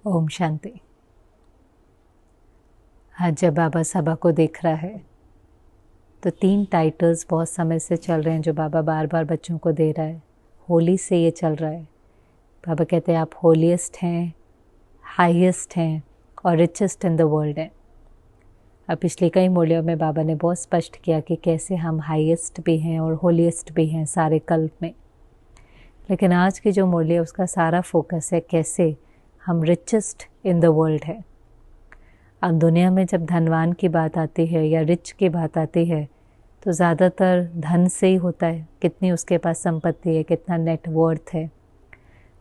ओम शांति। आज जब बाबा सभा को देख रहा है तो 3 टाइटल्स बहुत समय से चल रहे हैं जो बाबा बार बार बच्चों को दे रहा है। होली से ये चल रहा है। बाबा कहते हैं आप होलीएस्ट हैं, हाईएस्ट हैं और रिचेस्ट इन द वर्ल्ड हैं। अब पिछले कई मुरलियों में बाबा ने बहुत स्पष्ट किया कि कैसे हम हाईएस्ट भी हैं और होलीएस्ट भी हैं सारे कल्प में। लेकिन आज की जो मुरली है उसका सारा फोकस है कैसे हम रिचेस्ट इन द वर्ल्ड है। अब दुनिया में जब धनवान की बात आती है या रिच की बात आती है तो ज़्यादातर धन से ही होता है, कितनी उसके पास संपत्ति है, कितना नेट वर्थ है।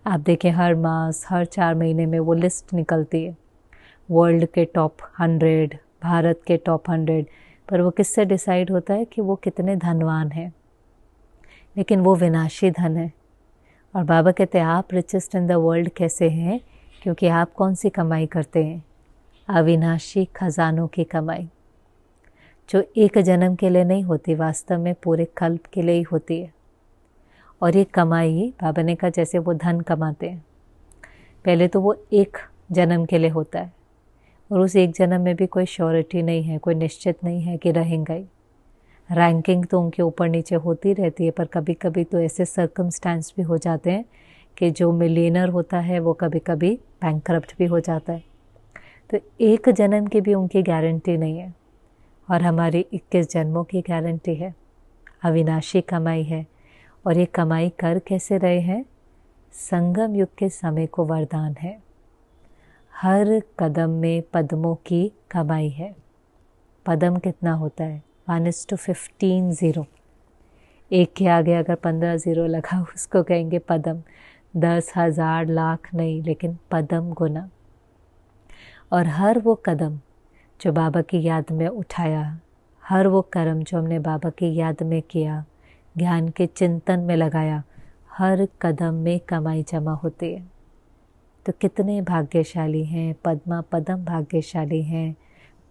आप देखें हर मास हर 4 महीने में वो लिस्ट निकलती है, वर्ल्ड के टॉप 100, भारत के टॉप 100, पर वो किससे डिसाइड होता है कि वो कितने धनवान हैं। लेकिन वो विनाशी धन है। और बाबा कहते हैं आप रिचेस्ट इन द वर्ल्ड कैसे हैं, क्योंकि आप कौन सी कमाई करते हैं, अविनाशी खजानों की कमाई जो एक जन्म के लिए नहीं होती, वास्तव में पूरे कल्प के लिए ही होती है। और ये कमाई बाबा ने कहा जैसे वो धन कमाते हैं, पहले तो वो एक जन्म के लिए होता है और उस एक जन्म में भी कोई श्योरिटी नहीं है, कोई निश्चित नहीं है कि रहेंगे ही। रैंकिंग तो उनके ऊपर नीचे होती रहती है, पर कभी कभी तो ऐसे सर्कमस्टेंस भी हो जाते हैं कि जो मिलियनर होता है वो कभी कभी बैंकरप्ट भी हो जाता है। तो एक जन्म की भी उनकी गारंटी नहीं है और हमारी 21 जन्मों की गारंटी है। अविनाशी कमाई है। और ये कमाई कर कैसे रहे हैं, संगम युग के समय को वरदान है। हर कदम में पद्मों की कमाई है। पद्म कितना होता है, 1:15 0। एक के आगे अगर 15 0 लगा उसको कहेंगे पद्म। 10 1000 लाख नहीं, लेकिन पद्म गुना। और हर वो कदम जो बाबा की याद में उठाया, हर वो कर्म जो हमने बाबा की याद में किया, ज्ञान के चिंतन में लगाया, हर कदम में कमाई जमा होती है। तो कितने भाग्यशाली हैं, पद्मा पद्म भाग्यशाली हैं।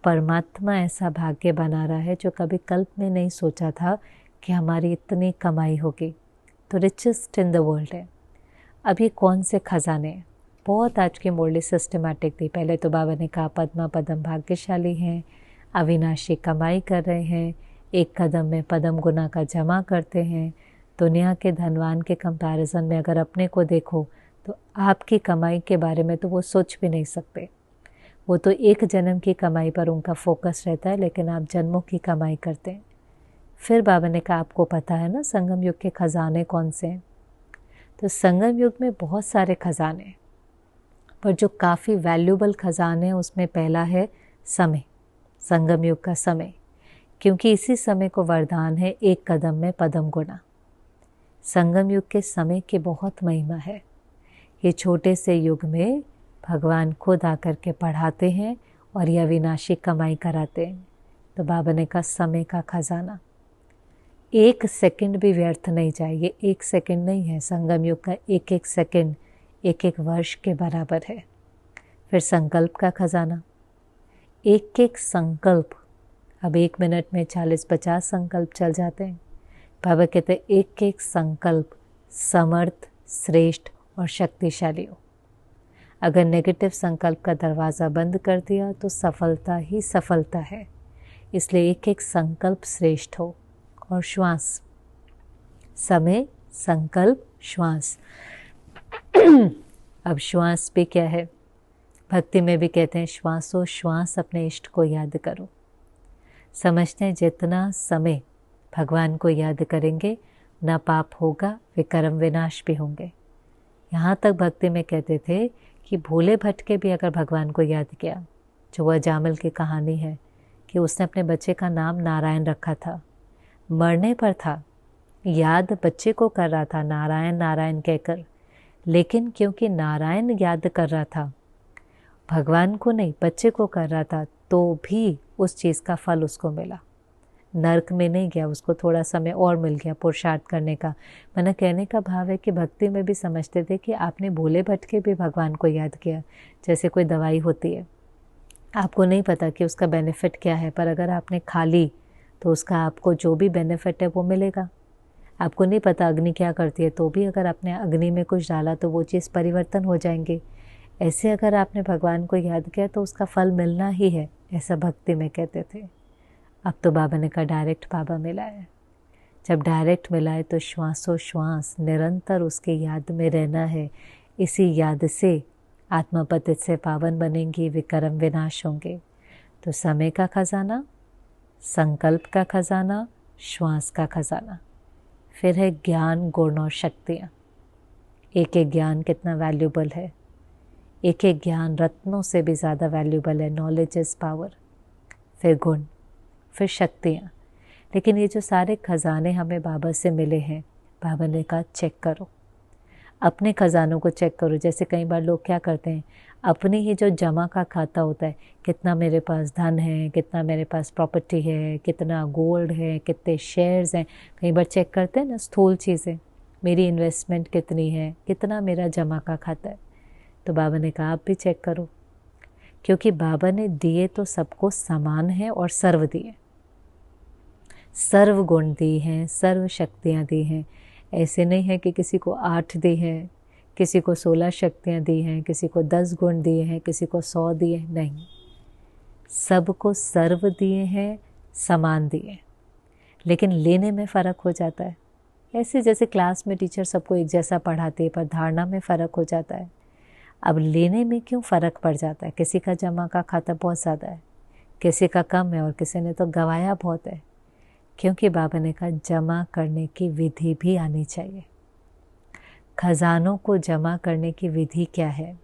परमात्मा ऐसा भाग्य बना रहा है जो कभी कल्प में नहीं सोचा था कि हमारी इतनी कमाई होगी। तो रिचेस्ट इन द वर्ल्ड है। अब ये कौन से खजाने हैं, बहुत आज की मुरली सिस्टमैटिक थी। पहले तो बाबा ने कहा पद्मा पद्म भाग्यशाली हैं, अविनाशी कमाई कर रहे हैं, एक कदम में पद्म गुना का जमा करते हैं। दुनिया के धनवान के कंपैरिजन में अगर अपने को देखो तो आपकी कमाई के बारे में तो वो सोच भी नहीं सकते। वो तो एक जन्म की कमाई पर उनका फोकस रहता है, लेकिन आप जन्मों की कमाई करते हैं। फिर बाबा ने कहा आपको पता है ना संगम युग के खजाने कौन से हैं। तो संगम युग में बहुत सारे खजाने हैं, पर जो काफ़ी वैल्यूबल खजाने हैं उसमें पहला है समय, संगम युग का समय, क्योंकि इसी समय को वरदान है एक कदम में पद्म गुना। संगम युग के समय की बहुत महिमा है। ये छोटे से युग में भगवान खुद आकर के पढ़ाते हैं और यह अविनाशी कमाई कराते हैं। तो बाबा ने कहा समय का खजाना, एक सेकंड भी व्यर्थ नहीं जाए। ये एक सेकंड नहीं है, संगम युग का एक एक सेकंड एक एक वर्ष के बराबर है। फिर संकल्प का खजाना, एक एक संकल्प, अब 1 मिनट में 40-50 संकल्प चल जाते हैं। बाबा कहते हैं एक एक संकल्प समर्थ, श्रेष्ठ और शक्तिशाली हो। अगर नेगेटिव संकल्प का दरवाज़ा बंद कर दिया तो सफलता ही सफलता है। इसलिए एक एक संकल्प श्रेष्ठ हो। और श्वास, समय, संकल्प, श्वास। अब श्वास भी क्या है, भक्ति में भी कहते हैं श्वासों श्वास अपने इष्ट को याद करो। समझते हैं जितना समय भगवान को याद करेंगे न पाप होगा, वे कर्म विनाश भी होंगे। यहाँ तक भक्ति में कहते थे कि भोले भटके भी अगर भगवान को याद किया, जो वह जामल की कहानी है कि उसने अपने बच्चे का नाम नारायण रखा था, मरने पर था, याद बच्चे को कर रहा था नारायण नारायण कहकर, लेकिन क्योंकि नारायण याद कर रहा था, भगवान को नहीं बच्चे को कर रहा था, तो भी उस चीज़ का फल उसको मिला। नरक में नहीं गया, उसको थोड़ा समय और मिल गया पुरुषार्थ करने का। मैंने कहने का भाव है कि भक्ति में भी समझते थे कि आपने भोले भटके भी भगवान को याद किया, जैसे कोई दवाई होती है, आपको नहीं पता कि उसका बेनिफिट क्या है, पर अगर आपने खा ली तो उसका आपको जो भी बेनिफिट है वो मिलेगा। आपको नहीं पता अग्नि क्या करती है, तो भी अगर आपने अग्नि में कुछ डाला तो वो चीज़ परिवर्तन हो जाएंगे। ऐसे अगर आपने भगवान को याद किया तो उसका फल मिलना ही है, ऐसा भक्ति में कहते थे। अब तो बाबा ने कहा डायरेक्ट बाबा मिला है। जब डायरेक्ट मिला है तो श्वासों श्वास निरंतर उसके याद में रहना है। इसी याद से आत्मा पतित से पावन बनेंगी, विकर्म विनाश होंगे। तो समय का खजाना, संकल्प का खजाना, श्वास का खजाना, फिर है ज्ञान, गुण और शक्तियाँ। एक एक ज्ञान कितना वैल्यूबल है, एक एक ज्ञान रत्नों से भी ज़्यादा वैल्यूबल है। Knowledge is power. फिर गुण, फिर शक्तियाँ। लेकिन ये जो सारे खजाने हमें बाबा से मिले हैं, बाबा ने कहा चेक करो, अपने खजानों को चेक करो। जैसे कई बार लोग क्या करते हैं, अपनी ही जो जमा का खाता होता है, कितना मेरे पास धन है, कितना मेरे पास प्रॉपर्टी है, कितना गोल्ड है, कितने शेयर्स हैं, कई बार चेक करते हैं ना स्थूल चीज़ें, मेरी इन्वेस्टमेंट कितनी है, कितना मेरा जमा का खाता है। तो बाबा ने कहा आप भी चेक करो, क्योंकि बाबा ने दिए तो सबको समान है और सर्व दिए, सर्व गुण दी हैं, सर्व शक्तियाँ दी हैं। ऐसे नहीं है कि किसी को 8 दी हैं, किसी को 16 शक्तियाँ दी हैं, किसी को 10 गुण दिए हैं, किसी को 100 दिए, नहीं, सबको सर्व दिए हैं, समान दिए। लेकिन लेने में फ़र्क हो जाता है। ऐसे जैसे क्लास में टीचर सबको एक जैसा पढ़ाती है, पर धारणा में फ़र्क हो जाता है। अब लेने में क्यों फ़र्क पड़ जाता है? किसी का जमा का खाता बहुत ज़्यादा है, किसी का कम है, और किसी ने तो गवाया बहुत है। क्योंकि बाबा ने कहा जमा करने की विधि भी आनी चाहिए। खजानों को जमा करने की विधि क्या है?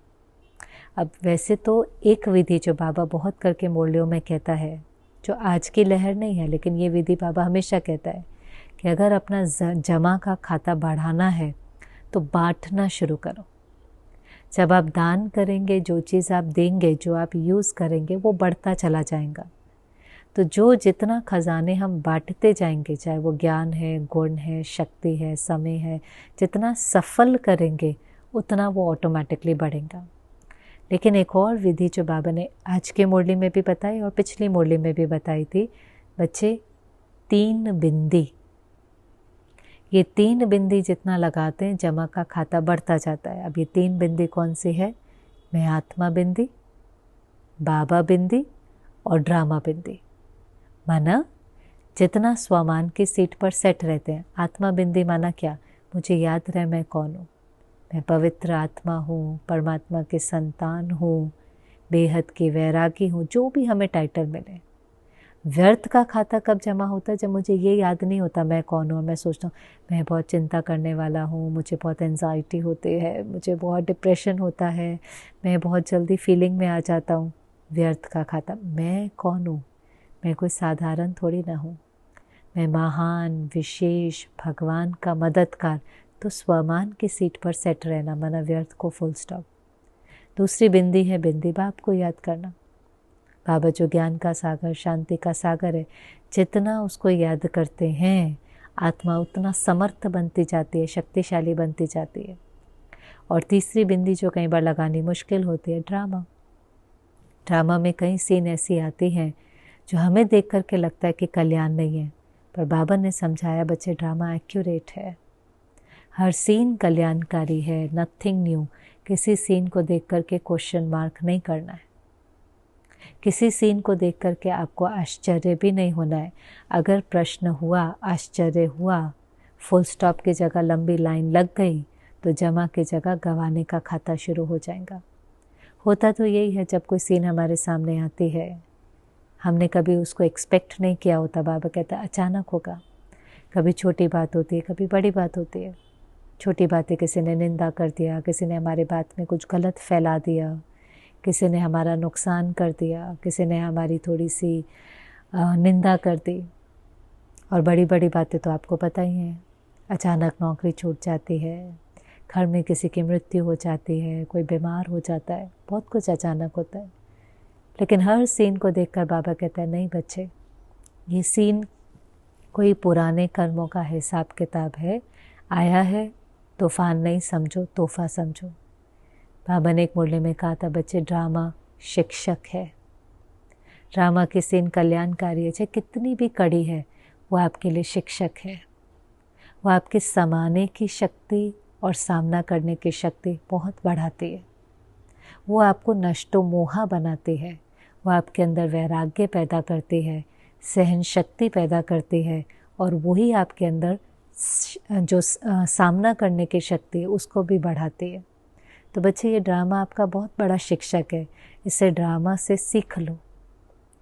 अब वैसे तो एक विधि जो बाबा बहुत करके मुरलियों में कहता है, जो आज की लहर नहीं है, लेकिन ये विधि बाबा हमेशा कहता है कि अगर अपना जमा का खाता बढ़ाना है तो बांटना शुरू करो। जब आप दान करेंगे, जो चीज़ आप देंगे, जो आप यूज़ करेंगे, वो बढ़ता चला जाएगा। तो जो जितना खजाने हम बांटते जाएंगे, चाहे वो ज्ञान है, गुण है, शक्ति है, समय है, जितना सफल करेंगे उतना वो ऑटोमेटिकली बढ़ेगा। लेकिन एक और विधि जो बाबा ने आज के मुरली में भी बताई और पिछली मुरली में भी बताई थी, बच्चे 3 बिंदी, ये 3 बिंदी जितना लगाते हैं जमा का खाता बढ़ता जाता है। अब ये 3 बिंदी कौन सी है? मैं आत्मा बिंदी, बाबा बिंदी और ड्रामा बिंदी। माना जितना स्वमान की सीट पर सेट रहते हैं। आत्मा बिंदी माना क्या? मुझे याद रहे मैं कौन हूँ, मैं पवित्र आत्मा हूँ, परमात्मा की संतान हूँ, बेहद की वैरागी हूँ, जो भी हमें टाइटल मिले। व्यर्थ का खाता कब जमा होता है? जब मुझे ये याद नहीं होता मैं कौन हूँ, मैं सोचता हूँ मैं बहुत चिंता करने वाला हूँ, मुझे बहुत एंजाइटी होती है, मुझे बहुत डिप्रेशन होता है, मैं बहुत जल्दी फीलिंग में आ जाता हूँ। व्यर्थ का खाता। मैं कौन हूँ? मैं कोई साधारण थोड़ी ना हूँ, मैं महान, विशेष, भगवान का मददगार। तो स्वमान की सीट पर सेट रहना, माना व्यर्थ को फुल स्टॉप। दूसरी बिंदी है बिंदी बाप को याद करना। बाबा जो ज्ञान का सागर, शांति का सागर है, जितना उसको याद करते हैं आत्मा उतना समर्थ बनती जाती है, शक्तिशाली बनती जाती है। और तीसरी बिंदी जो कई बार लगानी मुश्किल होती है, ड्रामा। ड्रामा में कई सीन ऐसी आती हैं जो हमें देख करके लगता है कि कल्याण नहीं है, पर बाबा ने समझाया बच्चे ड्रामा एक्यूरेट है, हर सीन कल्याणकारी है, नथिंग न्यू। किसी सीन को देख करके क्वेश्चन मार्क नहीं करना है, किसी सीन को देख करके आपको आश्चर्य भी नहीं होना है। अगर प्रश्न हुआ, आश्चर्य हुआ, फुल स्टॉप की जगह लंबी लाइन लग गई, तो जमा की जगह गंवाने का खाता शुरू हो जाएगा। होता तो यही है, जब कोई सीन हमारे सामने आती है, हमने कभी उसको एक्सपेक्ट नहीं किया होता। बाबा कहता है अचानक होगा। कभी छोटी बात होती है, कभी बड़ी बात होती है। छोटी बातें, किसी ने निंदा कर दिया, किसी ने हमारे बात में कुछ गलत फैला दिया, किसी ने हमारा नुकसान कर दिया, किसी ने हमारी थोड़ी सी निंदा कर दी। और बड़ी बड़ी बातें तो आपको पता ही हैं, अचानक नौकरी छूट जाती है, घर में किसी की मृत्यु हो जाती है, कोई बीमार हो जाता है, बहुत कुछ अचानक होता है। लेकिन हर सीन को देखकर बाबा कहता है नहीं बच्चे, ये सीन कोई पुराने कर्मों का हिसाब किताब है, आया है तूफान नहीं समझो, तोहफा समझो। बाबा ने एक मुरली में कहा था बच्चे ड्रामा शिक्षक है, ड्रामा की सीन कल्याणकारी है, चाहे कितनी भी कड़ी है, वो आपके लिए शिक्षक है। वो आपके समाने की शक्ति और सामना करने की शक्ति बहुत बढ़ाती है। वो आपको नष्टो मोहा बनाती है, वो आपके अंदर वैराग्य पैदा करती है, सहन शक्ति पैदा करती है, और वही आपके अंदर जो सामना करने की शक्ति है उसको भी बढ़ाती है। तो बच्चे, ये ड्रामा आपका बहुत बड़ा शिक्षक है। इसे ड्रामा से सीख लो,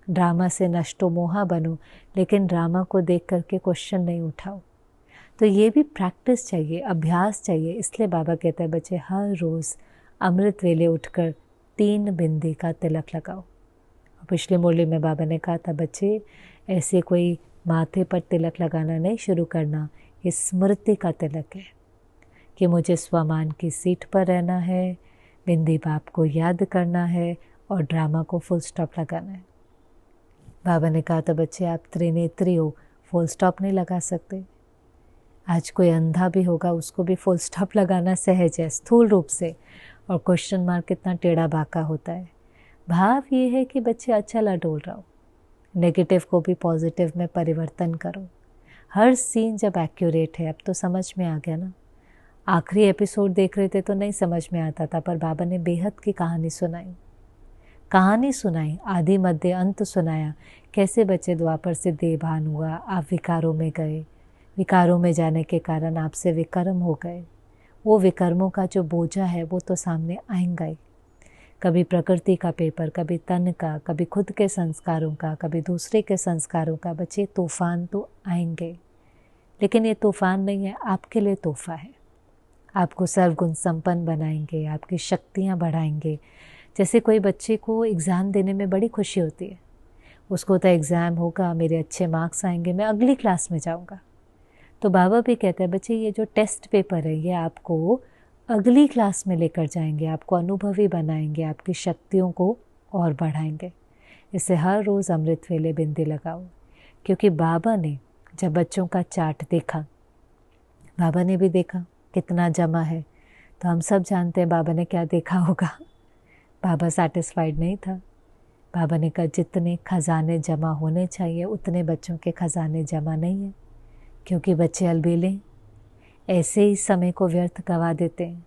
ड्रामा से नष्टो मोहा बनो, लेकिन ड्रामा को देख करके क्वेश्चन नहीं उठाओ। तो ये भी प्रैक्टिस चाहिए, अभ्यास चाहिए। इसलिए बाबा कहता है बच्चे, हर रोज़ अमृत वेले उठकर 3 बिंदी का तिलक लगाओ। पिछले मुरली में बाबा ने कहा था बच्चे, ऐसे कोई माथे पर तिलक लगाना नहीं शुरू करना, ये स्मृति का तिलक है कि मुझे स्वमान की सीट पर रहना है, बिंदी बाप को याद करना है और ड्रामा को फुल स्टॉप लगाना है। बाबा ने कहा था बच्चे, आप त्रिनेत्री हो, फुल स्टॉप नहीं लगा सकते। आज कोई अंधा भी होगा, उसको भी फुल स्टॉप लगाना सहज है स्थूल रूप से, और क्वेश्चन मार्क कितना टेढ़ा बाका होता है। भाव ये है कि बच्चे अचल डोल रहो, नेगेटिव को भी पॉजिटिव में परिवर्तन करो। हर सीन जब एक्यूरेट है, अब तो समझ में आ गया ना। आखिरी एपिसोड देख रहे थे तो नहीं समझ में आता था, पर बाबा ने बेहद की कहानी सुनाई, आदि मध्य अंत सुनाया। कैसे बच्चे द्वापर से देवभान हुआ, आप विकारों में गए, विकारों में जाने के कारण आपसे विकर्म हो गए। वो विकर्मों का जो बोझा है वो तो सामने आएगा ही, कभी प्रकृति का पेपर, कभी तन का, कभी खुद के संस्कारों का, कभी दूसरे के संस्कारों का। बच्चे, तूफान तो आएंगे, लेकिन ये तूफान नहीं है, आपके लिए तोहफा है। आपको सर्वगुण संपन्न बनाएंगे, आपकी शक्तियाँ बढ़ाएंगे। जैसे कोई बच्चे को एग्ज़ाम देने में बड़ी खुशी होती है, उसको तो एग्ज़ाम होगा, मेरे अच्छे मार्क्स आएंगे, मैं अगली क्लास में जाऊँगा। तो बाबा भी कहते हैं बच्चे, ये जो टेस्ट पेपर है ये आपको अगली क्लास में लेकर जाएंगे, आपको अनुभवी बनाएंगे, आपकी शक्तियों को और बढ़ाएंगे। इसे हर रोज़ अमृत वेले बिंदी लगाओ, क्योंकि बाबा ने जब बच्चों का चार्ट देखा, बाबा ने भी देखा कितना जमा है, तो हम सब जानते हैं बाबा ने क्या देखा होगा। बाबा सेटिस्फाइड नहीं था। बाबा ने कहा जितने खजाने जमा होने चाहिए उतने बच्चों के खजाने जमा नहीं है, क्योंकि बच्चे अलबेले ऐसे ही समय को व्यर्थ गवा देते हैं।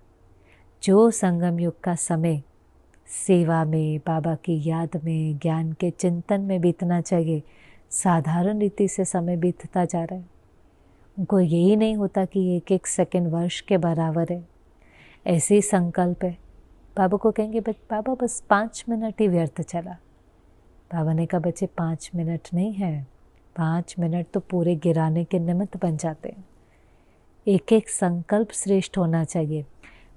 जो संगम युग का समय सेवा में, बाबा की याद में, ज्ञान के चिंतन में बीतना चाहिए, साधारण रीति से समय बीतता जा रहा है। उनको यही नहीं होता कि एक एक सेकंड वर्ष के बराबर है। ऐसे ही संकल्प है। बाबा को कहेंगे बाबा बस 5 मिनट ही व्यर्थ चला। बाबा ने कहा बच्चे 5 मिनट नहीं है, 5 मिनट तो पूरे गिराने के निमित्त बन जाते हैं। एक एक संकल्प श्रेष्ठ होना चाहिए,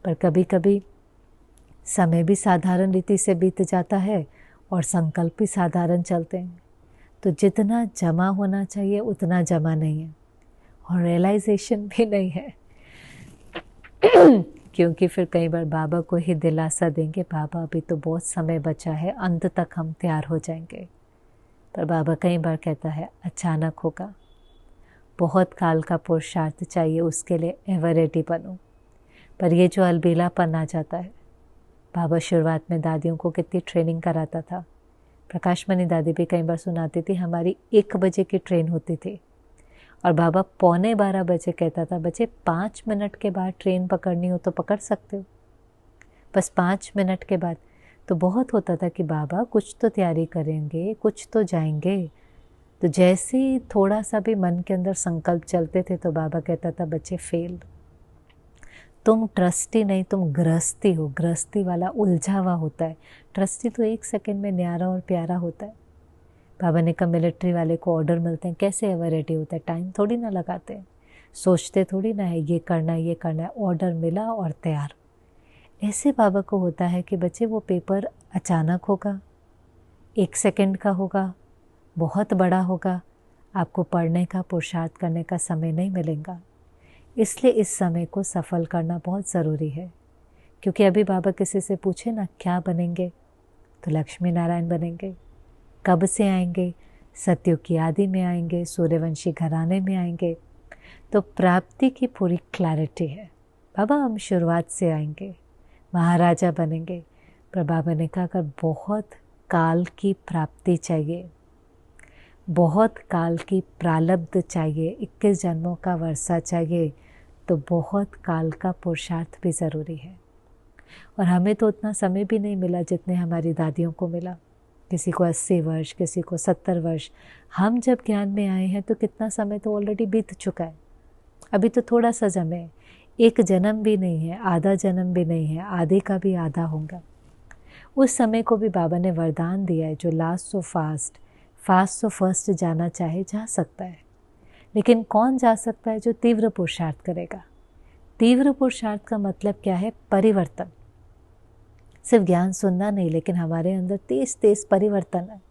पर कभी कभी समय भी साधारण रीति से बीत जाता है और संकल्प भी साधारण चलते हैं। तो जितना जमा होना चाहिए उतना जमा नहीं है, और रियलाइजेशन भी नहीं है। क्योंकि फिर कई बार बाबा को ही दिलासा देंगे, बाबा अभी तो बहुत समय बचा है, अंत तक हम तैयार हो जाएंगे। पर बाबा कई बार कहता है अचानक होगा, बहुत काल का पुरुषार्थ चाहिए, उसके लिए एवर रेडी बनो। पर ये जो अलबेलापन आ जाता है, बाबा शुरुआत में दादियों को कितनी ट्रेनिंग कराता था। प्रकाशमणि दादी भी कई बार सुनाती थी, हमारी 1 बजे की ट्रेन होती थी और बाबा 11:15 बजे कहता था बच्चे 5 मिनट के बाद ट्रेन पकड़नी हो तो पकड़ सकते हो, बस 5 मिनट के बाद। तो बहुत होता था कि बाबा कुछ तो तैयारी करेंगे, कुछ तो जाएंगे। तो जैसे ही थोड़ा सा भी मन के अंदर संकल्प चलते थे तो बाबा कहता था बच्चे फेल, तुम ट्रस्टी नहीं, तुम गृहस्थी हो। गृहस्थी वाला उलझा हुआ होता है, ट्रस्टी तो 1 सेकंड में न्यारा और प्यारा होता है। बाबा ने कहा मिलिट्री वाले को ऑर्डर मिलते हैं, कैसे एवर रेडी होता है, टाइम थोड़ी ना लगाते हैं, सोचते थोड़ी ना है ये करना है ये करना है, ऑर्डर मिला और तैयार। ऐसे बाबा को होता है कि बच्चे वो पेपर अचानक होगा, 1 सेकंड का होगा, बहुत बड़ा होगा, आपको पढ़ने का पुरुषार्थ करने का समय नहीं मिलेगा। इसलिए इस समय को सफल करना बहुत ज़रूरी है। क्योंकि अभी बाबा किसी से पूछे ना क्या बनेंगे, तो लक्ष्मी नारायण बनेंगे। कब से आएंगे, सतयुग की आदि में आएंगे, सूर्यवंशी घराने में आएंगे। तो प्राप्ति की पूरी क्लैरिटी है। बाबा हम शुरुआत से आएंगे, महाराजा बनेंगे। पर बाबा ने कहा अगर बहुत काल की प्राप्ति चाहिए, बहुत काल की प्रारब्ध चाहिए, 21 जन्मों का वर्षा चाहिए, तो बहुत काल का पुरुषार्थ भी ज़रूरी है। और हमें तो उतना समय भी नहीं मिला जितने हमारी दादियों को मिला। किसी को 80 वर्ष, किसी को 70 वर्ष। हम जब ज्ञान में आए हैं तो कितना समय तो ऑलरेडी बीत चुका है। अभी तो थोड़ा सा समय है, एक जन्म भी नहीं है, आधा जन्म भी नहीं है, आधे का भी आधा होगा। उस समय को भी बाबा ने वरदान दिया है, जो last so fast, fast so first जाना चाहे जा सकता है। लेकिन कौन जा सकता है? जो तीव्र पुरुषार्थ करेगा। तीव्र पुरुषार्थ का मतलब क्या है? परिवर्तन। सिर्फ ज्ञान सुनना नहीं, लेकिन हमारे अंदर तेज तेज परिवर्तन है।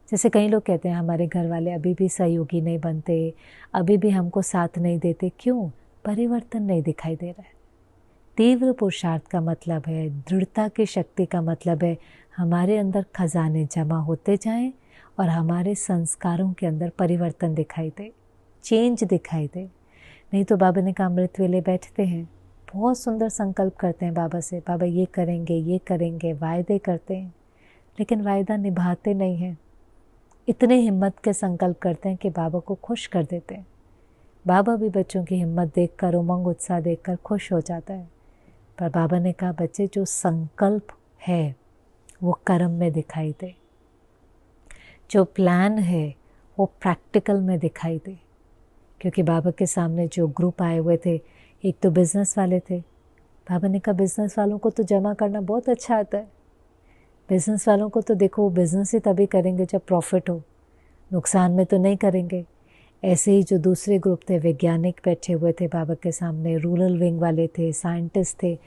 जैसे कई लोग कहते हैं हमारे घर वाले अभी भी सहयोगी नहीं बनते, अभी भी हमको साथ नहीं देते। क्यों? परिवर्तन नहीं दिखाई दे रहा है। तीव्र पुरुषार्थ का मतलब है, दृढ़ता की शक्ति का मतलब है, हमारे अंदर खजाने जमा होते जाएं और हमारे संस्कारों के अंदर परिवर्तन दिखाई दे, चेंज दिखाई दे। नहीं तो बाबा ने कहा अमृत वेले बैठते हैं, बहुत सुंदर संकल्प करते हैं बाबा से, बाबा ये करेंगे, वायदे करते हैं, लेकिन वायदा निभाते नहीं हैं। इतने हिम्मत के संकल्प करते हैं कि बाबा को खुश कर देते हैं। बाबा भी बच्चों की हिम्मत देखकर, उमंग उत्साह देखकर खुश हो जाता है। पर बाबा ने कहा बच्चे, जो संकल्प है वो कर्म में दिखाई दे, जो प्लान है वो प्रैक्टिकल में दिखाई दे। क्योंकि बाबा के सामने जो ग्रुप आए हुए थे, एक तो बिज़नेस वाले थे। बाबा ने कहा बिज़नेस वालों को तो जमा करना बहुत अच्छा आता है। बिज़नेस वालों को तो देखो, वो बिज़नेस ही तभी करेंगे जब प्रॉफिट हो, नुकसान में तो नहीं करेंगे। ऐसे ही जो दूसरे ग्रुप थे, वैज्ञानिक बैठे हुए थे बाबा के सामने, रूरल विंग वाले थे, साइंटिस्ट थे,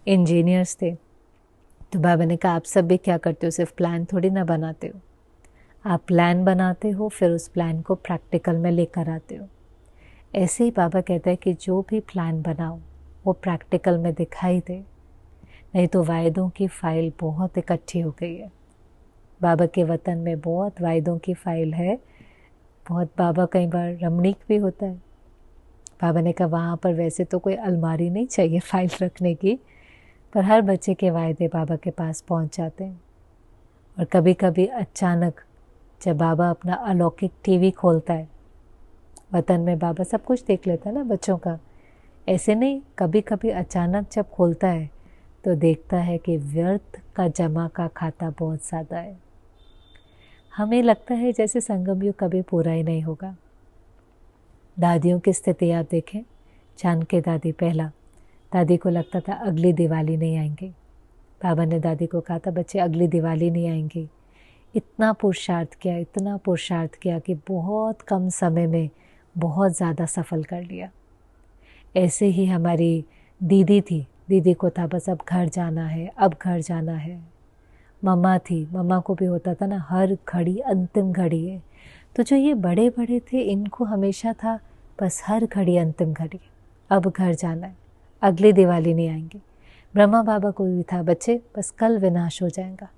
इंजीनियर्स थे। तो बाबा ने कहा आप सब भी क्या करते हो? सिर्फ प्लान थोड़ी ना बनाते हो, आप प्लान बनाते हो, फिर उस प्लान को प्रैक्टिकल में लेकर आते हो। ऐसे ही बाबा कहता है कि जो भी प्लान बनाओ वो प्रैक्टिकल में दिखाई दे, नहीं तो वायदों की फाइल बहुत इकट्ठी हो गई है। बाबा के वतन में बहुत वायदों की फाइल है, बहुत। बाबा कई बार रमणीक भी होता है। बाबा ने कहा वहाँ पर वैसे तो कोई अलमारी नहीं चाहिए फाइल रखने की, पर हर बच्चे के वायदे बाबा के पास पहुँच जाते हैं। और कभी कभी अचानक जब बाबा अपना अलौकिक टीवी खोलता है, वतन में बाबा सब कुछ देख लेता है ना बच्चों का, ऐसे नहीं, कभी कभी अचानक जब खोलता है तो देखता है कि व्यर्थ का जमा का खाता बहुत ज़्यादा है। हमें लगता है जैसे संगम युग कभी पूरा ही नहीं होगा। दादियों की स्थिति आप देखें, चांद के दादी पहला, दादी को लगता था अगली दिवाली नहीं आएंगी। बाबा ने दादी को कहा था बच्चे अगली दिवाली नहीं आएंगी। इतना पुरुषार्थ किया कि बहुत कम समय में बहुत ज़्यादा सफल कर लिया। ऐसे ही हमारी दीदी थी, दीदी को था बस अब घर जाना है, अब घर जाना है। मम्मा थी, मम्मा को भी होता था ना हर घड़ी अंतिम घड़ी है। तो जो ये बड़े बड़े थे, इनको हमेशा था बस हर घड़ी अंतिम घड़ी, अब घर जाना है, अगली दिवाली नहीं आएंगी। ब्रह्मा बाबा को भी था बच्चे बस कल विनाश हो जाएगा,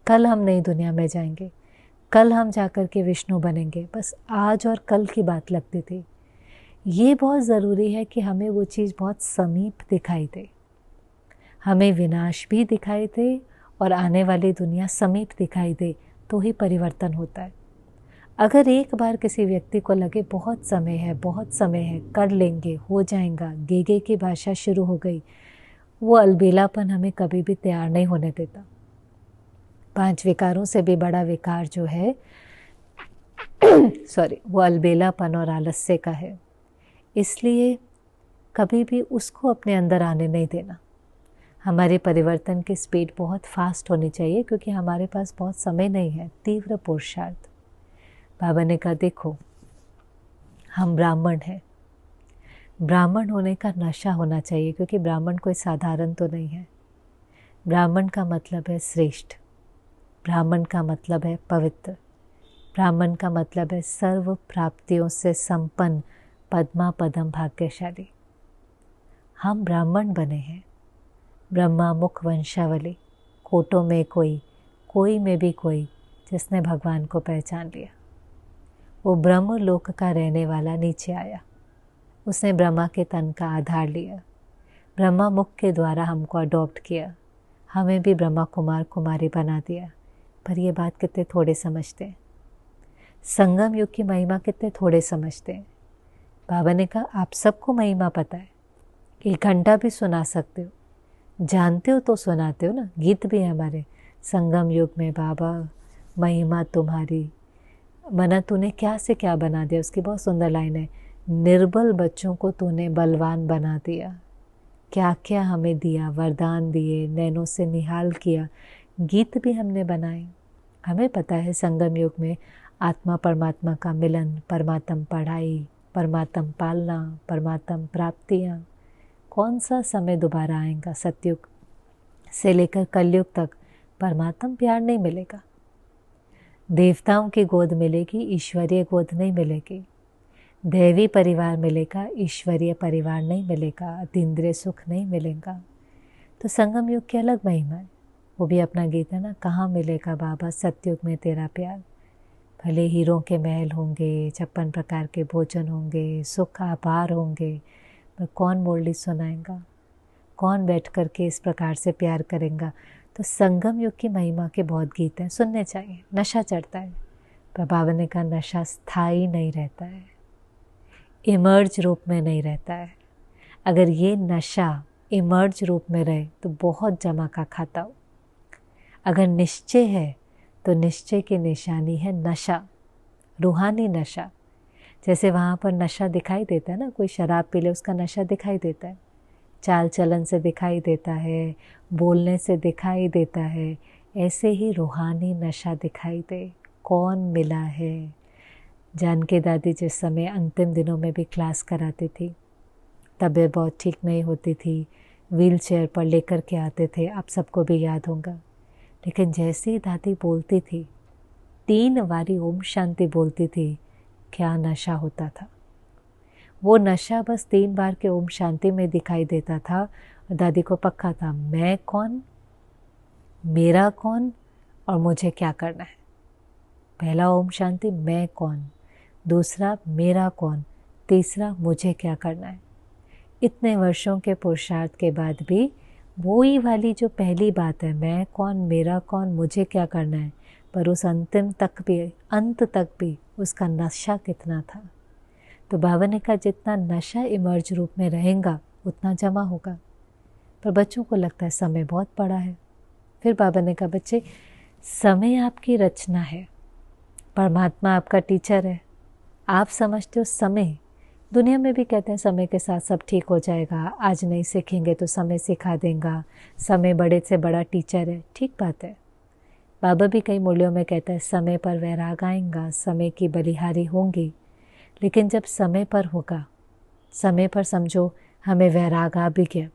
कल हम नई दुनिया में जाएंगे, कल हम जाकर के विष्णु बनेंगे। बस आज और कल की बात लगती थी। ये बहुत ज़रूरी है कि हमें वो चीज़ बहुत समीप दिखाई दे, हमें विनाश भी दिखाई दे और आने वाली दुनिया समीप दिखाई दे, तो ही परिवर्तन होता है। अगर एक बार किसी व्यक्ति को लगे बहुत समय है, कर लेंगे, हो जाएगा, गेगे की भाषा शुरू हो गई, वो अलबेलापन हमें कभी भी तैयार नहीं होने देता। 5 विकारों से भी बड़ा विकार जो है वो अलबेलापन और आलस्य का है। इसलिए कभी भी उसको अपने अंदर आने नहीं देना। हमारे परिवर्तन की स्पीड बहुत फास्ट होनी चाहिए, क्योंकि हमारे पास बहुत समय नहीं है। तीव्र पुरुषार्थ। बाबा ने कहा देखो, हम ब्राह्मण हैं, ब्राह्मण होने का नशा होना चाहिए, क्योंकि ब्राह्मण कोई साधारण तो नहीं है। ब्राह्मण का मतलब है श्रेष्ठ, ब्राह्मण का मतलब है पवित्र, ब्राह्मण का मतलब है सर्व प्राप्तियों से संपन्न, पद्मा पदम भाग्यशाली। हम ब्राह्मण बने हैं, ब्रह्मा मुख वंशावली, कोटों में कोई में भी कोई जिसने भगवान को पहचान लिया। वो ब्रह्म लोक का रहने वाला नीचे आया, उसने ब्रह्मा के तन का आधार लिया, ब्रह्मा मुख के द्वारा हमको अडॉप्ट किया, हमें भी ब्रह्मा कुमार कुमारी बना दिया। पर ये बात कितने थोड़े समझते हैं, संगम युग की महिमा कितने थोड़े समझते हैं। बाबा ने कहा आप सबको महिमा पता है 1 घंटा भी सुना सकते हो, जानते हो तो सुनाते हो ना। गीत भी है हमारे, संगम युग में बाबा महिमा तुम्हारी, मना तूने क्या से क्या बना दिया। उसकी बहुत सुंदर लाइन है, निर्बल बच्चों को तूने बलवान बना दिया, क्या क्या हमें दिया, वरदान दिए, नैनों से निहाल किया। गीत भी हमने बनाए। हमें पता है संगम युग में आत्मा परमात्मा का मिलन, परमात्म पढ़ाई, परमात्म पालना, परमात्म प्राप्तियाँ। कौन सा समय दोबारा आएगा? सतयुग से लेकर कलयुग तक परमात्म प्यार नहीं मिलेगा। देवताओं की गोद मिलेगी, ईश्वरीय गोद नहीं मिलेगी। दैवी परिवार मिलेगा, ईश्वरीय परिवार नहीं मिलेगा। अतीन्द्रिय सुख नहीं मिलेगा। तो संगम युग की अलग महिमा है। वो भी अपना गीत है ना, कहाँ मिलेगा बाबा सतयुग में तेरा प्यार। भले हीरों के महल होंगे, 56 प्रकार के भोजन होंगे, सुख आभार होंगे, पर कौन मुरली सुनाएगा? कौन बैठ कर के इस प्रकार से प्यार करेगा? तो संगम युग की महिमा के बहुत गीत हैं, सुनने चाहिए। नशा चढ़ता है, पर बाबा ने कहा नशा स्थायी नहीं रहता है, इमर्ज रूप में नहीं रहता है। अगर ये नशा इमर्ज रूप में रहे तो बहुत जमा का खाता हो। अगर निश्चय है तो निश्चय की निशानी है नशा, रूहानी नशा। जैसे वहाँ पर नशा दिखाई देता है ना, कोई शराब पी ले उसका नशा दिखाई देता है, चाल चलन से दिखाई देता है, बोलने से दिखाई देता है। ऐसे ही रूहानी नशा दिखाई दे। कौन मिला है? जानकी दादी जिस समय अंतिम दिनों में भी क्लास कराती थी, तबीयत बहुत ठीक नहीं होती थी, व्हील चेयर पर लेकर के आते थे, आप सबको भी याद होगा। लेकिन जैसे ही दादी बोलती थी, 3 बारी ओम शांति बोलती थी, क्या नशा होता था। वो नशा बस 3 बार के ओम शांति में दिखाई देता था। और दादी को पक्का था, मैं कौन, मेरा कौन और मुझे क्या करना है। पहला ओम शांति, मैं कौन, दूसरा मेरा कौन, तीसरा मुझे क्या करना है। इतने वर्षों के पुरुषार्थ के बाद भी वही वाली जो पहली बात है, मैं कौन, मेरा कौन, मुझे क्या करना है, पर उस अंतिम तक भी, अंत तक भी उसका नशा कितना था। तो बाबा ने कहा जितना नशा इमर्ज रूप में रहेगा उतना जमा होगा। पर बच्चों को लगता है समय बहुत बड़ा है। फिर बाबा ने कहा बच्चे, समय आपकी रचना है, परमात्मा आपका टीचर है। आप समझते हो समय, दुनिया में भी कहते हैं समय के साथ सब ठीक हो जाएगा, आज नहीं सीखेंगे तो समय सिखा देगा, समय बड़े से बड़ा टीचर है। ठीक बात है। बाबा भी कई मूल्यों में कहता है समय पर वैराग आएगा, समय की बलिहारी होंगी। लेकिन जब समय पर होगा, समय पर समझो हमें वैराग आ भी गया,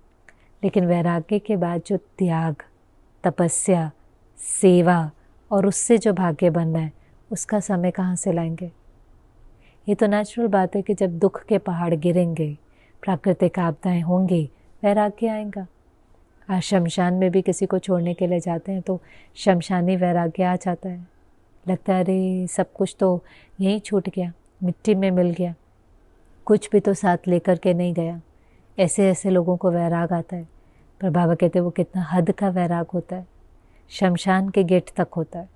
लेकिन वैराग्य के बाद जो त्याग, तपस्या, सेवा और उससे जो भाग्य बनना है, उसका समय कहाँ से लाएंगे? ये तो नेचुरल बात है कि जब दुख के पहाड़ गिरेंगे, प्राकृतिक आपदाएं होंगी, वैराग्य आएगा। आज शमशान में भी किसी को छोड़ने के लिए जाते हैं तो शमशानी वैराग्य आ जाता है। लगता है अरे सब कुछ तो यहीं छूट गया, मिट्टी में मिल गया, कुछ भी तो साथ लेकर के नहीं गया। ऐसे ऐसे लोगों को वैराग आता है। पर बाबा कहते हैं वो कितना हद का वैराग होता है, शमशान के गेट तक होता है।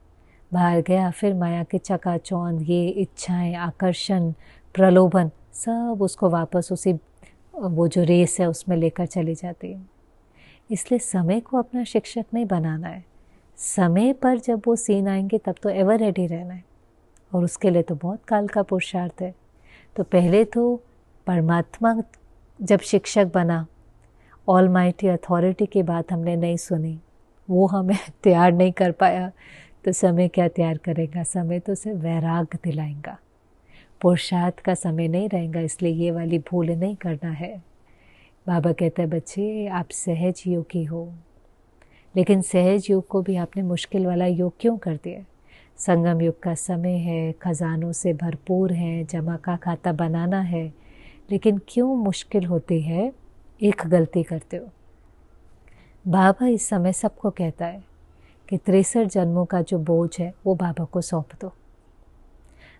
बाहर गया फिर माया के चकाचौंध, ये इच्छाएं, आकर्षण, प्रलोभन, सब उसको वापस उसी वो जो रेस है उसमें लेकर चली जाती है। इसलिए समय को अपना शिक्षक नहीं बनाना है। समय पर जब वो सीन आएंगे तब तो एवर रेडी रहना है, और उसके लिए तो बहुत काल का पुरुषार्थ है। तो पहले तो परमात्मा जब शिक्षक बना, ऑलमाइटी अथॉरिटी की बात हमने नहीं सुनी, वो हमें तैयार नहीं कर पाया, तो समय क्या तैयार करेगा? समय तो सिर्फ वैराग दिलाएगा, पुरुषार्थ का समय नहीं रहेगा। इसलिए ये वाली भूल नहीं करना है। बाबा कहते हैं बच्चे आप सहज योगी हो, लेकिन सहज योग को भी आपने मुश्किल वाला योग क्यों कर दिया? संगम युग का समय है, खजानों से भरपूर है, जमा का खाता बनाना है, लेकिन क्यों मुश्किल होती है? एक गलती करते हो। बाबा इस समय सबको कहता है कि 63 जन्मों का जो बोझ है वो बाबा को सौंप दो।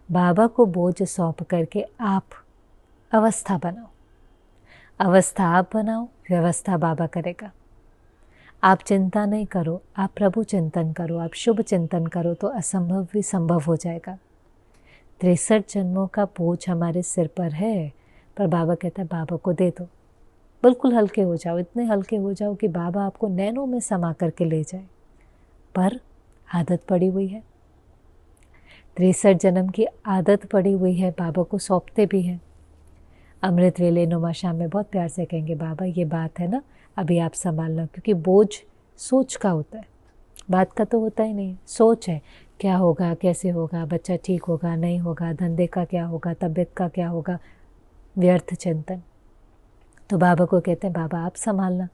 बाबा को बोझ सौंप करके आप अवस्था बनाओ। अवस्था आप बनाओ, व्यवस्था बाबा करेगा। आप चिंता नहीं करो, आप प्रभु चिंतन करो, आप शुभ चिंतन करो, तो असंभव भी संभव हो जाएगा। 63 जन्मों का बोझ हमारे सिर पर है, पर बाबा कहता है बाबा को दे दो। बिल्कुल हल्के हो जाओ, इतने हल्के हो जाओ कि बाबा आपको नैनों में समा करके ले जाए। पर आदत पड़ी हुई है, 63 जन्म की आदत पड़ी हुई है, बाबा को सौंपते भी हैं। अमृत वेले नुमा शाम में बहुत प्यार से कहेंगे बाबा ये बात है ना, अभी आप संभालना, क्योंकि बोझ सोच का होता है, बात का तो होता ही नहीं। सोच है, क्या होगा, कैसे होगा, बच्चा ठीक होगा नहीं होगा, धंधे का क्या होगा, तबीयत का क्या होगा, व्यर्थ चिंतन। तो बाबा को कहते हैं बाबा आप संभालना।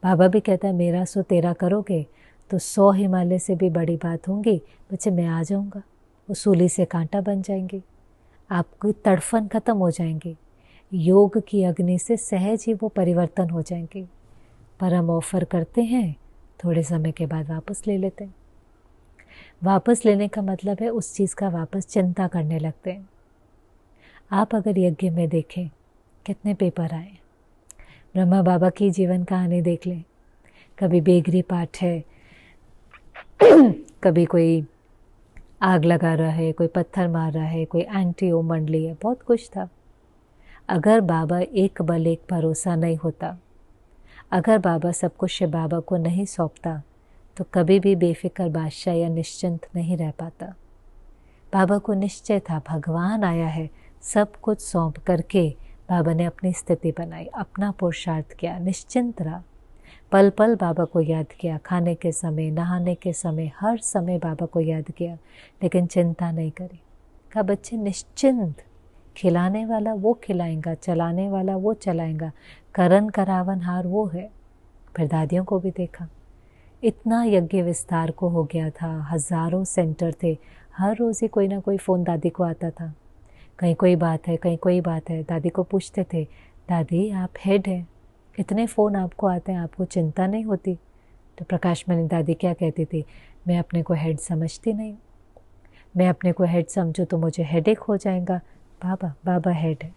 बाबा भी कहता है मेरा सो तेरा करोगे तो 100 हिमालय से भी बड़ी बात होंगी, बच्चे मैं आ जाऊँगा, वो सूली से कांटा बन जाएंगे, आपकी तड़फन खत्म हो जाएंगी, योग की अग्नि से सहज ही वो परिवर्तन हो जाएंगे। पर हम ऑफर करते हैं, थोड़े समय के बाद वापस ले लेते हैं। वापस लेने का मतलब है उस चीज़ का वापस चिंता करने लगते हैं। आप अगर यज्ञ में देखें कितने पेपर आए, ब्रह्मा बाबा की जीवन कहानी देख लें, कभी बेगरी पाठ है, कभी कोई आग लगा रहा है, कोई पत्थर मार रहा है, कोई एंटी ओ मंडली है, बहुत कुछ था। अगर बाबा एक बल एक भरोसा नहीं होता, अगर बाबा सब कुछ बाबा को नहीं सौंपता, तो कभी भी बेफिक्र बादशाह या निश्चिंत नहीं रह पाता। बाबा को निश्चय था भगवान आया है, सब कुछ सौंप करके बाबा ने अपनी स्थिति बनाई, अपना पुरुषार्थ किया, निश्चिंत रहा, पल पल बाबा को याद किया, खाने के समय, नहाने के समय, हर समय बाबा को याद किया, लेकिन चिंता नहीं करी। कहा बच्चे निश्चिंत, खिलाने वाला वो खिलाएगा, चलाने वाला वो चलाएगा, करन करावन हार वो है। फिर दादियों को भी देखा, इतना यज्ञ विस्तार को हो गया था, हजारों सेंटर थे, हर रोज़ ही कोई ना कोई फ़ोन दादी को आता था, कहीं कोई बात है, कहीं कोई बात है। दादी को पूछते थे दादी आप हेड हैं, इतने फ़ोन आपको आते हैं, आपको चिंता नहीं होती? तो प्रकाश मणि दादी क्या कहती थी, मैं अपने को हेड समझती नहीं, मैं अपने को हेड समझूँ तो मुझे हेडेक हो जाएगा। बाबा बाबा हेड है,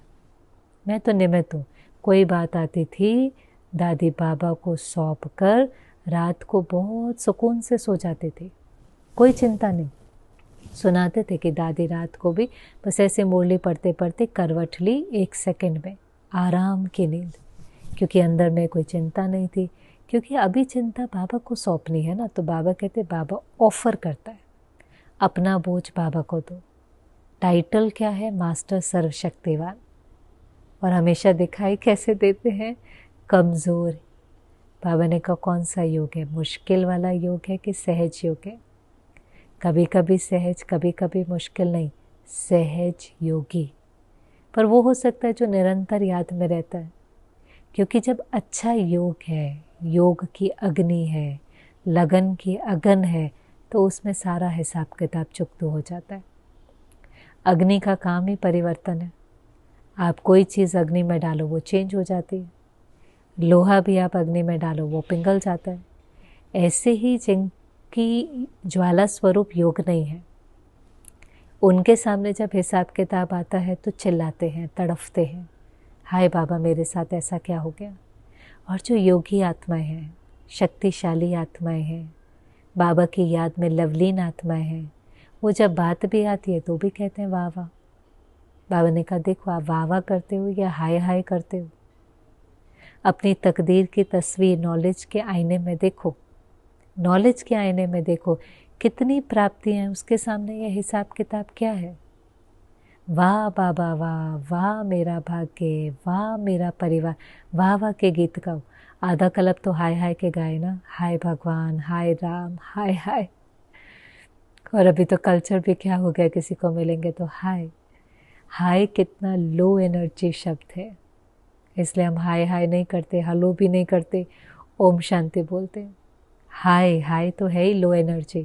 मैं तो निमित्त हूँ। कोई बात आती थी, दादी बाबा को सौंप कर रात को बहुत सुकून से सो जाते थे, कोई चिंता नहीं। सुनाते थे कि दादी रात को भी बस ऐसे मुरली पढ़ते पढ़ते करवट ली, 1 सेकंड में आराम की नींद, क्योंकि अंदर में कोई चिंता नहीं थी। क्योंकि अभी चिंता बाबा को सौंपनी है ना, तो बाबा कहते बाबा ऑफर करता है, अपना बोझ बाबा को दो। टाइटल क्या है, मास्टर सर्वशक्तिवान, और हमेशा दिखाई कैसे देते हैं, कमज़ोर। बाबा ने कहा कौन सा योग है, मुश्किल वाला योग है कि सहज योग है? कभी कभी सहज, कभी कभी मुश्किल नहीं, सहज योगी। पर वो हो सकता है जो निरंतर याद में रहता है, क्योंकि जब अच्छा योग है, योग की अग्नि है, लगन की अगन है, तो उसमें सारा हिसाब किताब चुकता हो जाता है। अग्नि का काम ही परिवर्तन है। आप कोई चीज़ अग्नि में डालो वो चेंज हो जाती है, लोहा भी आप अग्नि में डालो वो पिघल जाता है। ऐसे ही जिनकी ज्वाला स्वरूप योग नहीं है, उनके सामने जब हिसाब किताब आता है तो चिल्लाते हैं, तड़फते हैं, हाय बाबा मेरे साथ ऐसा क्या हो गया। और जो योगी आत्माएं हैं, शक्तिशाली आत्माएं हैं, बाबा की याद में लवलीन आत्माएं हैं, वो जब बात भी आती है तो भी कहते हैं वाह वाह। बाबा ने कहा देखो आप वाह वाह करते हो या हाय हाय करते हो, अपनी तकदीर की तस्वीर नॉलेज के आईने में देखो, नॉलेज के आईने में देखो, कितनी प्राप्तियां हैं, उसके सामने यह हिसाब किताब क्या है। वाह बाबा वाह, वाह मेरा भाग्य, वाह मेरा परिवार, वाह वाह के गीत गाओ। आधा कलब तो हाय हाय के गाए ना, हाय भगवान, हाय राम, हाय हाय। और अभी तो कल्चर भी क्या हो गया, किसी को मिलेंगे तो हाय। हाय कितना लो एनर्जी शब्द है, इसलिए हम हाय हाय नहीं करते, हलो भी नहीं करते, ओम शांति बोलते हैं। हाय हाय तो है ही लो एनर्जी,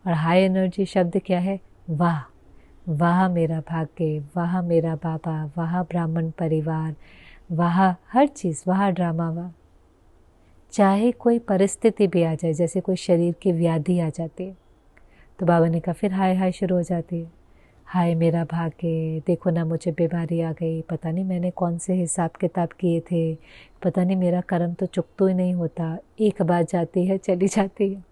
और हाई एनर्जी शब्द क्या है, वाह, वाह मेरा भाग्य, वाह मेरा बाबा, वाह ब्राह्मण परिवार, वाह हर चीज़, वाह ड्रामा, वाह। चाहे कोई परिस्थिति भी आ जाए, जैसे कोई शरीर की व्याधि आ जाती है, तो बाबा ने कहा फिर हाय हाय शुरू हो जाती है। हाय मेरा भाग्य, देखो ना मुझे बीमारी आ गई, पता नहीं मैंने कौन से हिसाब किताब किए थे, पता नहीं मेरा कर्म तो चुकता ही नहीं होता, एक बात जाती है चली जाती है।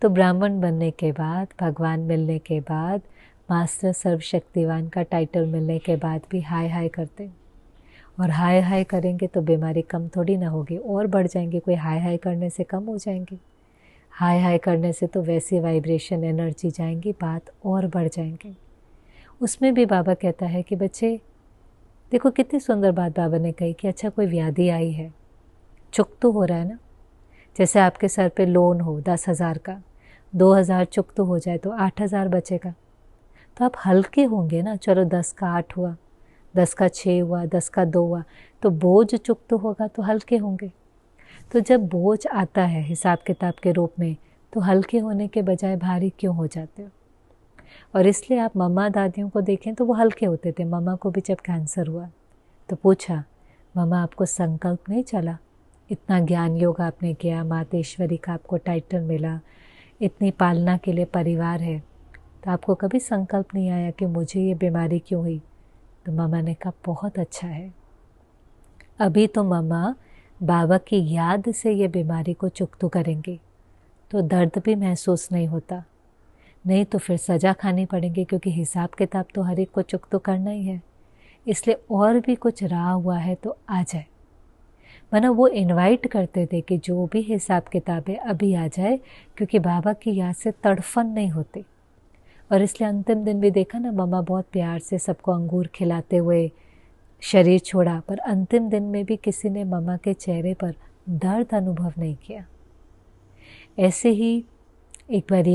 तो ब्राह्मण बनने के बाद, भगवान मिलने के बाद, मास्टर सर्वशक्तिवान का टाइटल मिलने के बाद भी हाय हाय करते, और हाय हाय करेंगे तो बीमारी कम थोड़ी ना होगी, और बढ़ जाएंगे। कोई हाय हाय करने से कम हो जाएंगी? हाय हाय करने से तो वैसी वाइब्रेशन एनर्जी जाएंगी, बात और बढ़ जाएंगे। उसमें भी बाबा कहता है कि बच्चे देखो, कितनी सुंदर बात बाबा ने कही कि अच्छा कोई व्याधि आई है, चुक तो हो रहा है ना। जैसे आपके सर पे लोन हो 10,000 का, 2,000 चुक तो हो जाए तो 8,000 बचेगा, तो आप हल्के होंगे ना। चलो 10 का 8 हुआ, 10 का 6 हुआ, 10 का 2 हुआ, तो बोझ चुक तो होगा, तो हल्के होंगे। तो जब बोझ आता है हिसाब किताब के रूप में, तो हल्के होने के बजाय भारी क्यों हो जाते हो? और इसलिए आप मम्मा दादियों को देखें तो वो हल्के होते थे। मम्मा को भी जब कैंसर हुआ तो पूछा, मम्मा आपको संकल्प नहीं चला? इतना ज्ञान योग आपने किया, मातेश्वरी का आपको टाइटल मिला, इतनी पालना के लिए परिवार है, तो आपको कभी संकल्प नहीं आया कि मुझे ये बीमारी क्यों हुई? तो मम्मा ने कहा बहुत अच्छा है, अभी तो मम्मा बाबा की याद से ये बीमारी को चुकतो करेंगे, तो दर्द भी महसूस नहीं होता। नहीं तो फिर सज़ा खानी पड़ेगी, क्योंकि हिसाब किताब तो हर एक को चुकतो करना ही है। इसलिए और भी कुछ रहा हुआ है तो आ जाए। वरना वो इनवाइट करते थे कि जो भी हिसाब किताब है अभी आ जाए, क्योंकि बाबा की याद से तड़फन नहीं होती। और इसलिए अंतिम दिन भी देखा ना, मम्मा बहुत प्यार से सबको अंगूर खिलाते हुए शरीर छोड़ा, पर अंतिम दिन में भी किसी ने मम्मा के चेहरे पर दर्द अनुभव नहीं किया। ऐसे ही एक बार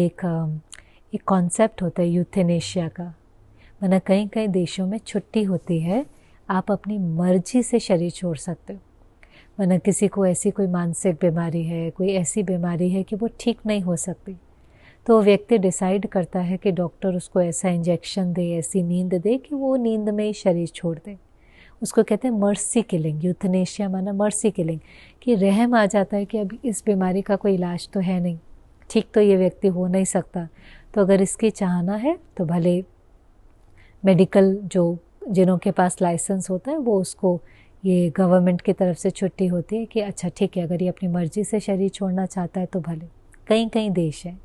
एक कॉन्सेप्ट होता है यूथेनेशिया का। वरना कई कई देशों में छुट्टी होती है, आप अपनी मर्जी से शरीर छोड़ सकते हो। वरना किसी को ऐसी कोई मानसिक बीमारी है, कोई ऐसी बीमारी है कि वो ठीक नहीं हो सकती, तो वो व्यक्ति डिसाइड करता है कि डॉक्टर उसको ऐसा इंजेक्शन दे, ऐसी नींद दे कि वो नींद में ही शरीर छोड़ दे। उसको कहते हैं मर्सी किलिंग। यूथनेशिया माना मर्सी किलिंग, कि रहम आ जाता है कि अभी इस बीमारी का कोई इलाज तो है नहीं, ठीक तो ये व्यक्ति हो नहीं सकता, तो अगर इसकी चाहना है तो भले मेडिकल जिनों के पास लाइसेंस होता है वो उसको, ये गवर्नमेंट की तरफ से छुट्टी होती है कि अच्छा ठीक है, अगर ये अपनी मर्जी से शरीर छोड़ना चाहता है तो भले। कई कई देश हैं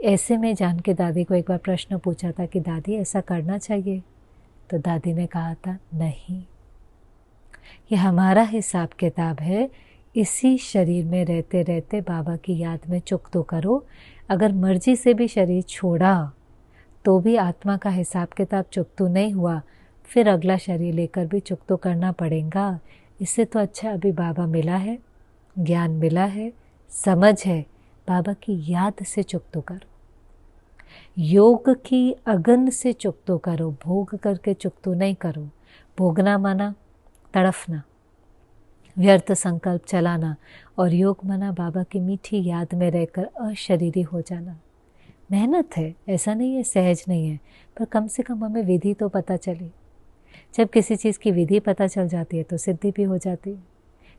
ऐसे में। जान के दादी को एक बार प्रश्न पूछा था कि दादी ऐसा करना चाहिए? तो दादी ने कहा था नहीं, ये हमारा हिसाब किताब है, इसी शरीर में रहते रहते बाबा की याद में चुक तो करो। अगर मर्जी से भी शरीर छोड़ा तो भी आत्मा का हिसाब किताब चुक तो नहीं हुआ, फिर अगला शरीर लेकर भी चुक तो करना पड़ेगा। इससे तो अच्छा अभी बाबा मिला है, ज्ञान मिला है, समझ है, बाबा की याद से चुक तो करो, योग की अगन से चुक तो करो, भोग करके चुक तो नहीं करो। भोगना माना तड़फना, व्यर्थ संकल्प चलाना, और योग माना बाबा की मीठी याद में रहकर अशरीरी हो जाना। मेहनत है, ऐसा नहीं है सहज नहीं है, पर कम से कम हमें विधि तो पता चले। जब किसी चीज़ की विधि पता चल जाती है तो सिद्धि भी हो जाती है।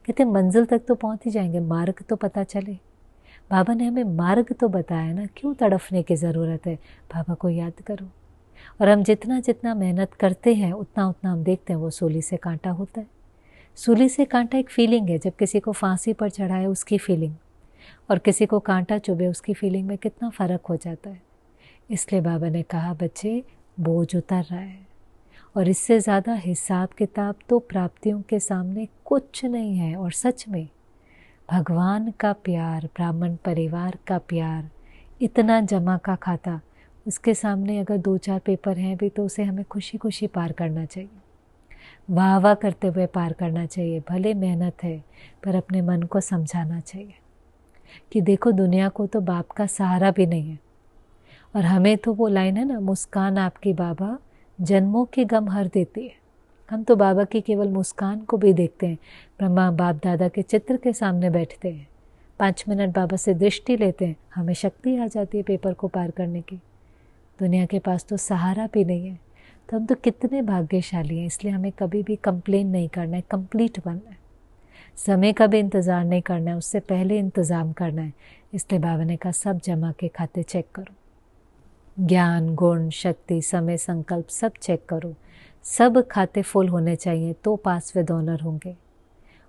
कहते मंजिल तक तो पहुंच ही जाएंगे, मार्ग तो पता चले। बाबा ने हमें मार्ग तो बताया ना, क्यों तड़फने की ज़रूरत है? बाबा को याद करो। और हम जितना जितना मेहनत करते हैं उतना उतना हम देखते हैं वो सूली से कांटा होता है। सूली से कांटा एक फीलिंग है, जब किसी को फांसी पर चढ़ाए उसकी फीलिंग और किसी को कांटा चुभे उसकी फीलिंग में कितना फ़र्क हो जाता है। इसलिए बाबा ने कहा बच्चे बोझ उतर रहा है, और इससे ज़्यादा हिसाब किताब तो प्राप्तियों के सामने कुछ नहीं है। और सच में भगवान का प्यार, ब्राह्मण परिवार का प्यार, इतना जमा का खाता, उसके सामने अगर 2-4 पेपर हैं भी तो उसे हमें खुशी खुशी पार करना चाहिए, वाह वाह करते हुए पार करना चाहिए। भले मेहनत है पर अपने मन को समझाना चाहिए कि देखो दुनिया को तो बाप का सहारा भी नहीं है। और हमें तो वो लाइन है ना, मुस्कान आपकी बाबा जन्मों के गम हर देती है। हम तो बाबा की केवल मुस्कान को भी देखते हैं। ब्रह्मा बाप दादा के चित्र के सामने बैठते हैं, 5 मिनट बाबा से दृष्टि लेते हैं, हमें शक्ति आ जाती है पेपर को पार करने की। दुनिया के पास तो सहारा भी नहीं है, तो हम तो कितने भाग्यशाली हैं। इसलिए हमें कभी भी कंप्लेन नहीं करना है, कंप्लीट बनना है। समय का भी इंतज़ार नहीं करना है, उससे पहले इंतज़ाम करना है। इसलिए बाबा ने कहा सब जमा के खाते चेक करो, ज्ञान गुण शक्ति समय संकल्प सब चेक करो, सब खाते फुल होने चाहिए तो पास विद ऑनर होंगे।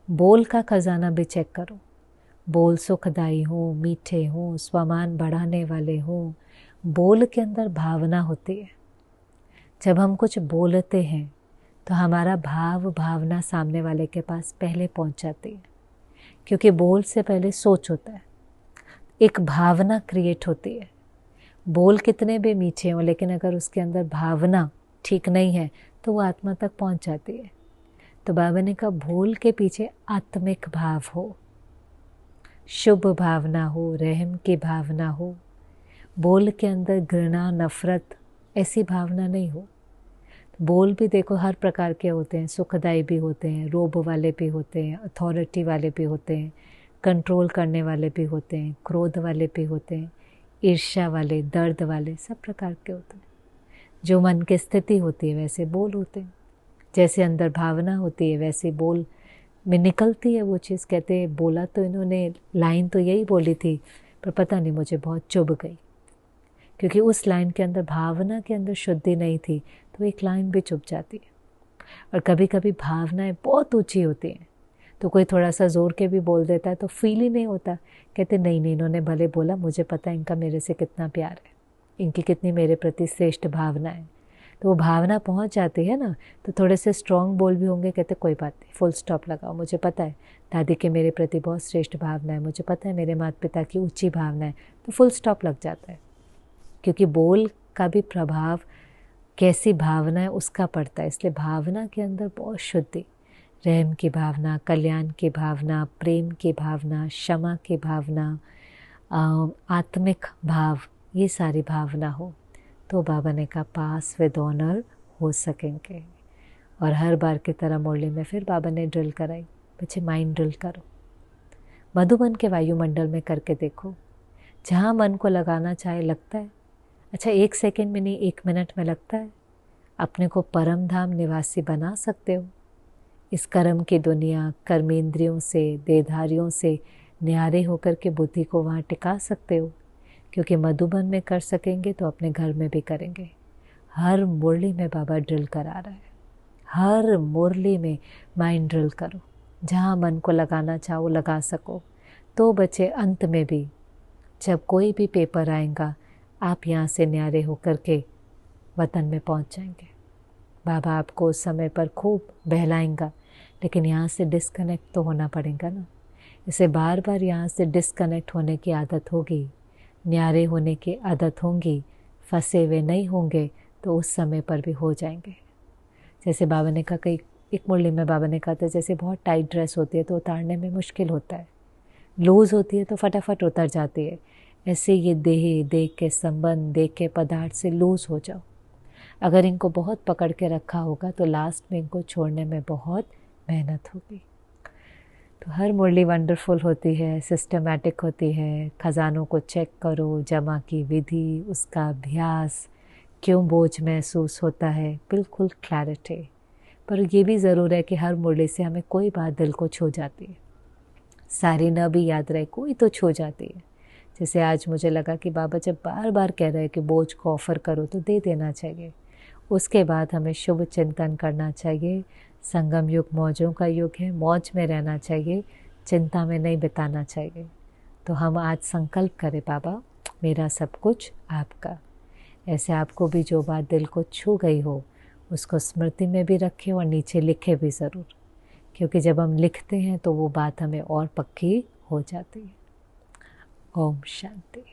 बोल का खजाना भी चेक करो, बोल सुखदायी हो, मीठे हो, स्वमान बढ़ाने वाले हो, बोल के अंदर भावना होती है। जब हम कुछ बोलते हैं तो हमारा भाव भावना सामने वाले के पास पहले पहुंच जाती है, क्योंकि बोल से पहले सोच होता है, एक भावना क्रिएट होती है। बोल कितने भी मीठे हों, लेकिन अगर उसके अंदर भावना ठीक नहीं है तो वो आत्मा तक पहुंच जाती है। तो बाबा ने कहा बोल के पीछे आत्मिक भाव हो, शुभ भावना हो, रहम की भावना हो। बोल के अंदर घृणा, नफरत ऐसी भावना नहीं हो। बोल भी देखो हर प्रकार के होते हैं, सुखदायी भी होते हैं, रोब वाले भी होते हैं, अथॉरिटी वाले भी होते हैं, कंट्रोल करने वाले भी होते हैं, क्रोध वाले भी होते हैं, ईर्ष्या वाले, दर्द वाले, सब प्रकार के होते हैं। जो मन की स्थिति होती है वैसे बोल होते हैं, जैसे अंदर भावना होती है वैसे बोल में निकलती है वो चीज़। कहते हैं बोला तो इन्होंने, लाइन तो यही बोली थी, पर पता नहीं मुझे बहुत चुभ गई, क्योंकि उस लाइन के अंदर भावना के अंदर शुद्धि नहीं थी, तो एक लाइन भी चुभ जाती है। और कभी कभी भावनाएं बहुत ऊंची होती हैं, तो कोई थोड़ा सा ज़ोर के भी बोल देता है तो फील ही नहीं होता। कहते नहीं नहीं, इन्होंने भले बोला, मुझे पता है इनका मेरे से कितना प्यार है, इनकी कितनी मेरे प्रति श्रेष्ठ भावना है। तो वो भावना पहुंच जाती है ना, तो थोड़े से स्ट्रॉन्ग बोल भी होंगे, कहते कोई बात नहीं, फुल स्टॉप लगाओ, मुझे पता है दादी के मेरे प्रति बहुत श्रेष्ठ भावना है, मुझे पता है मेरे माता पिता की ऊंची भावना है, तो फुल स्टॉप लग जाता है। क्योंकि बोल का भी प्रभाव कैसी भावना है उसका पड़ता है। इसलिए भावना के अंदर बहुत शुद्धि, रहम की भावना, कल्याण की भावना, प्रेम की भावना, क्षमा की भावना, आत्मिक भाव, ये सारी भावना हो तो बाबा ने कहा पास विद ऑनर हो सकेंगे। और हर बार की तरह मुरली में फिर बाबा ने ड्रिल कराई, बच्चे माइंड ड्रिल करो, मधुबन के वायुमंडल में करके देखो, जहाँ मन को लगाना चाहे लगता है। अच्छा 1 सेकेंड में नहीं, 1 मिनट में लगता है। अपने को परम धाम निवासी बना सकते हो। इस कर्म की दुनिया, कर्मेंद्रियों से, देहधारियों से न्यारे होकर के बुद्धि को वहाँ टिका सकते हो, क्योंकि मधुबन में कर सकेंगे तो अपने घर में भी करेंगे। हर मुरली में बाबा ड्रिल करा रहा है, हर मुरली में माइंड ड्रिल करो, जहाँ मन को लगाना चाहो लगा सको। तो बच्चे अंत में भी जब कोई भी पेपर आएगा, आप यहाँ से न्यारे होकर के वतन में पहुँच जाएंगे। बाबा आपको उस समय पर खूब बहलाएंगा, लेकिन यहाँ से डिस्कनेक्ट तो होना पड़ेगा ना। इसे बार बार यहाँ से डिस्कनेक्ट होने की आदत होगी, न्यारे होने की आदत होंगी, फंसे हुए नहीं होंगे तो उस समय पर भी हो जाएंगे। जैसे बाबा ने कहा, कई एक मुरली में बाबा ने कहा था, जैसे बहुत टाइट ड्रेस होती है तो उतारने में मुश्किल होता है, लूज़ होती है तो फटाफट उतर जाती है। ऐसे ये देह के संबंध, देह के पदार्थ से लूज़ हो जाओ। अगर इनको बहुत पकड़ के रखा होगा तो लास्ट में इनको छोड़ने में बहुत मेहनत होगी। तो हर मुरली वंडरफुल होती है, सिस्टमैटिक होती है। खजानों को चेक करो, जमा की विधि, उसका अभ्यास, क्यों बोझ महसूस होता है, बिल्कुल क्लैरिटी। पर ये भी ज़रूर है कि हर मुरली से हमें कोई बात दिल को छू जाती है, सारी न भी याद रहे, कोई तो छू जाती है। जैसे आज मुझे लगा कि बाबा जब बार बार कह रहे हैं कि बोझ को ऑफ़र करो तो दे देना चाहिए। उसके बाद हमें शुभ चिंतन करना चाहिए। संगम युग मौजों का युग है, मौज में रहना चाहिए, चिंता में नहीं बिताना चाहिए। तो हम आज संकल्प करें, बाबा मेरा सब कुछ आपका। ऐसे आपको भी जो बात दिल को छू गई हो उसको स्मृति में भी रखें और नीचे लिखे भी ज़रूर, क्योंकि जब हम लिखते हैं तो वो बात हमें और पक्की हो जाती है। ओम शांति।